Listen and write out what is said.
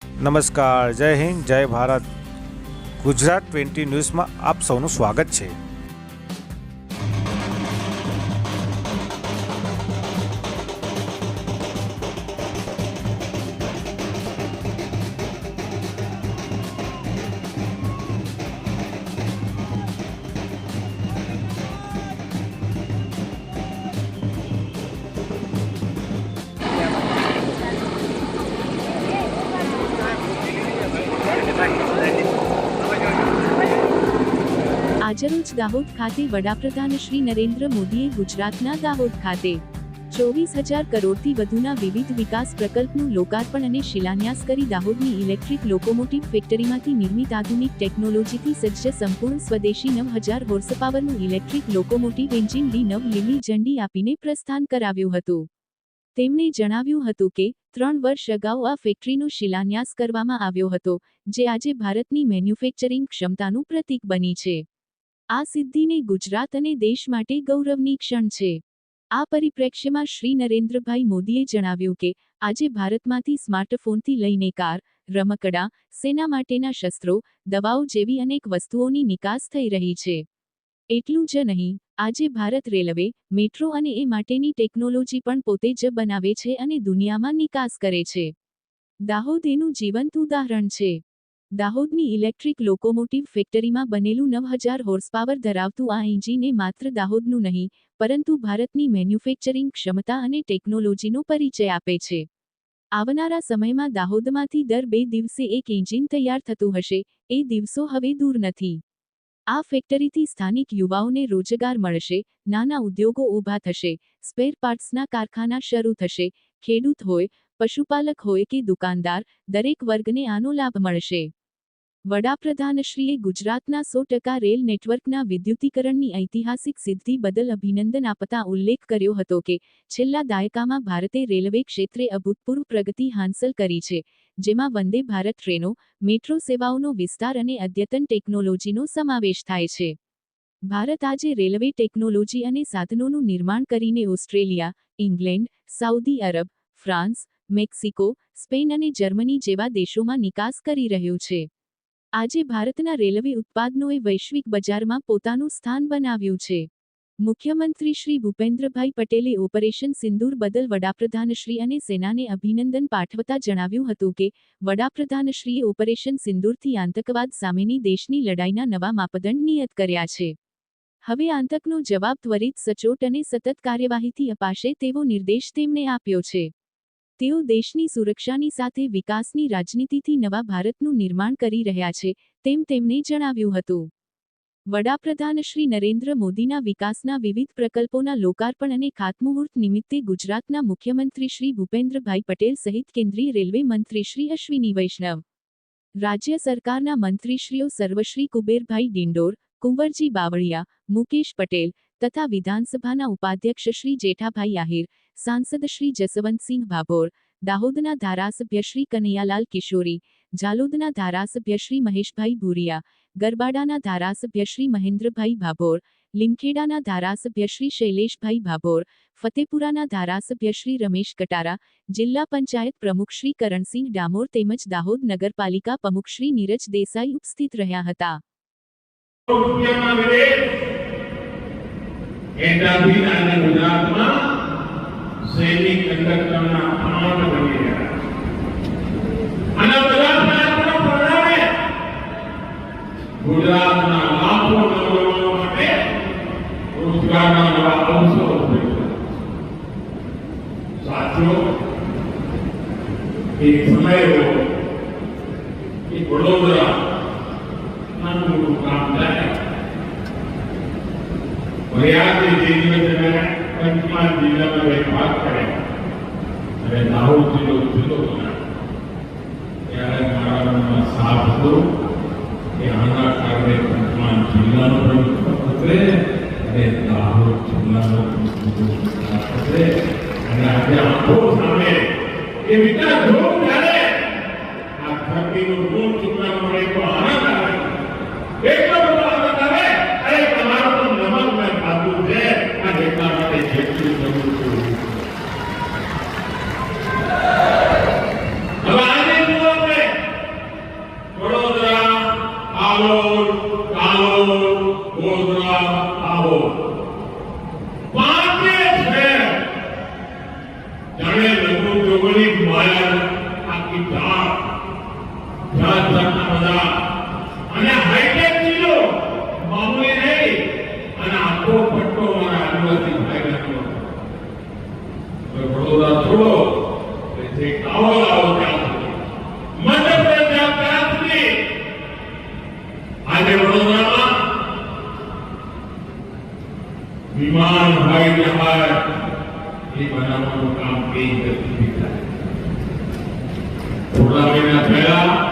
નમસ્કાર, જય હિન્દ, જય ભારત. ગુજરાત 20 ન્યૂઝમાં આપ સૌનું સ્વાગત છે. આજરોજ દાહોદ ખાતે વડાપ્રધાન શ્રી નરેન્દ્ર મોદીએ ગુજરાતના દાહોદ ખાતે 24,000 કરોડથી વધુના વિવિધ વિકાસ પ્રકલ્પનું લોકાર્પણ અને શિલાન્યાસ કરી દાહોદની ઇલેક્ટ્રિક લોકોમોટિવ ફેક્ટરીમાંથી નિર્મિત આધુનિક ટેકનોલોજીથી સજ્જ સંપૂર્ણ સ્વદેશી 9,000 હોર્સપાવરનું ઇલેક્ટ્રિક લોકોમોટિવ એન્જિન લીલી ઝંડી આપીને પ્રસ્થાન કરાવ્યું હતું. તેમણે જણાવ્યું હતું કે 3 વર્ષ અગાઉ આ ફેક્ટરીનો શિલાન્યાસ કરવામાં આવ્યો હતો, જે આજે ભારતની મેન્યુફેક્ચરિંગ ક્ષમતાનું પ્રતીક બની છે. આ સિદ્ધિને ગુજરાત અને દેશ માટે ગૌરવની ક્ષણ છે. આ પરિપ્રેક્ષ્યમાં શ્રી નરેન્દ્રભાઈ મોદીએ જણાવ્યું કે આજે ભારતમાંથી સ્માર્ટફોનથી લઈને કાર, રમકડાં, સેના માટેના શસ્ત્રો, દવાઓ જેવી અનેક વસ્તુઓની નિકાસ થઈ રહી છે. એટલું જ નહીં, આજે ભારત રેલવે, મેટ્રો અને એ માટેની ટેકનોલોજી પણ પોતે જ બનાવે છે અને દુનિયામાં નિકાસ કરે છે. દાહોદ એનું જીવંત ઉદાહરણ છે. દાહોદની ઇલેક્ટ્રિક લોકોમોટિવ ફેક્ટરીમાં બનેલું 9,000 હોર્સપાવર ધરાવતું આ એન્જિન એ માત્ર દાહોદનું નહીં, પરંતુ ભારતની મેન્યુફેક્ચરિંગ ક્ષમતા અને ટેકનોલોજીનો પરિચય આપે છે. આવનારા સમયમાં દાહોદમાંથી દર 2 દિવસે એક એન્જિન તૈયાર થતું હશે, એ દિવસો હવે દૂર નથી. આ ફેક્ટરીથી સ્થાનિક યુવાઓને રોજગાર મળશે, નાના ઉદ્યોગો ઊભા થશે, સ્પેર પાર્ટ્સના કારખાના શરૂ થશે, ખેડૂત હોય, પશુપાલક હોય કે દુકાનદાર, દરેક વર્ગને આનો લાભ મળશે. વડાપ્રધાનશ્રીએ ગુજરાતના 100% રેલ નેટવર્કના વિદ્યુતીકરણની ઐતિહાસિક સિદ્ધિ બદલ અભિનંદન આપતા ઉલ્લેખ કર્યો હતો કે છેલ્લા દાયકામાં ભારતે રેલવે ક્ષેત્રે અભૂતપૂર્વ પ્રગતિ હાંસલ કરી છે, જેમાં વંદે ભારત ટ્રેનો, મેટ્રો સેવાઓનો વિસ્તાર અને અદ્યતન ટેકનોલોજીનો સમાવેશ થાય છે. ભારત આજે રેલવે ટેકનોલોજી અને સાધનોનું નિર્માણ કરીને Australia, England, Saudi Arab, France, Mexico, Spain અને જર્મની જેવા દેશોમાં નિકાસ કરી રહ્યું છે. આજે ભારતના રેલવે ઉત્પાદનોએ વૈશ્વિક બજારમાં પોતાનું સ્થાન બનાવ્યું છે. મુખ્યમંત્રી શ્રી ભૂપેન્દ્રભાઈ પટેલે ઓપરેશન સિંદૂર બદલ વડાપ્રધાનશ્રી અને સેનાને અભિનંદન પાઠવતા જણાવ્યું હતું કે વડાપ્રધાનશ્રીએ ઓપરેશન સિંદૂરથી આતંકવાદ સામેની દેશની લડાઈના નવા માપદંડ નિયત કર્યા છે. હવે આતંકનો જવાબ ત્વરિત, સચોટ અને સતત કાર્યવાહીથી અપાશે તેવો નિર્દેશ તેમણે આપ્યો છે. તેઓ દેશની સુરક્ષાની સાથે વિકાસની રાજનીતિથી નવા ભારતનું નિર્માણ કરી રહ્યા છે, તેમ તેમણે જણાવ્યું હતું. વડાપ્રધાન શ્રી નરેન્દ્ર મોદીના વિકાસના વિવિધ પ્રકલ્પોના લોકાર્પણ અને ખાતમુહૂર્ત નિમિત્તે ગુજરાતના મુખ્યમંત્રી શ્રી ભૂપેન્દ્રભાઈ પટેલ સહિત કેન્દ્રીય રેલવે મંત્રી શ્રી અશ્વિની વૈષ્ણવ, રાજ્ય સરકારના મંત્રીશ્રીઓ સર્વશ્રી કુબેરભાઈ ડિંડોર, કુંવરજી બાવળિયા, મુકેશ પટેલ તથા વિધાનસભાના ઉપાધ્યક્ષ શ્રી જેઠાભાઈ આહિર, સાંસદ શ્રી જસવંતસિંહ ભાભોર, દાહોદના ધારાસભ્ય શ્રી કનૈયાલાલ કિશોરી, ઝાલોદના ધારાસભ્ય શ્રી મહેશભાઈ ભૂરિયા, ગરબાડાના ધારાસભ્ય શ્રી મહેન્દ્રભાઈ ભાભોર, લીમખેડાના ધારાસભ્ય શ્રી શૈલેષભાઈ ભાભોર, ફતેપુરાના ધારાસભ્ય શ્રી રમેશ કટારા, જિલ્લા પંચાયત પ્રમુખ શ્રી કરણસિંહ ડામોર તેમજ દાહોદ નગરપાલિકા પ્રમુખ શ્રી નીરજ દેસાઈ ઉપસ્થિત રહ્યા હતા. સૈનિક કંડક્ટરના પાવન બની રહ્યા છે. આના બધા પ્રયત્નો પરિણામે ગુજરાતના લાખો નવયુવાનો માટે રોજગારના નવા અવસરો ઉભા થયા. સાથીઓ, એક સમય એવો કે વડોદરા નાનું મોટું કામ થાય મર્યાદિત જિલ્લા પંચમહાલ જિલ્લાનો એક ભાગ પડે અને દાહોદ જિલ્લો જુદો બનાવે ત્યારે મારા મનમાં સાફ હતું કે આના કારણે પંચમહાલ જિલ્લાનો પણ ઉતરે અને દાહોદ જિલ્લાનો ઉતરે અને આજે આંખો સામે એ વિચાર જોઉં ત્યારે આ ધરતીનું ઋણ ચૂકવવા મળે તો આનંદ આવે, એટલો બધો આનંદ આવે. અરે તમારો તો નમક મેં ખાધું છે અને એટલા માટે જેટલું કરું છું. હવે આજે જુઓ આપણે વાયર આખી જાત જાતના બધા અને હાઈટેક ચીજો મામૂલી નહીં અને આખો પટ્ટો મારા આદિવાસી ભાઈબંધો વડોદરા છોડો જે આવો આવો ત્યાં સુધી મધ્યપ્રદેશ ત્યાં સુધી આજે વડોદરામાં વિમાન હવાઈ જહાજ એ બનાવવાનું કામ કઈ ગતિથી થાય થોડા મહિના પહેલા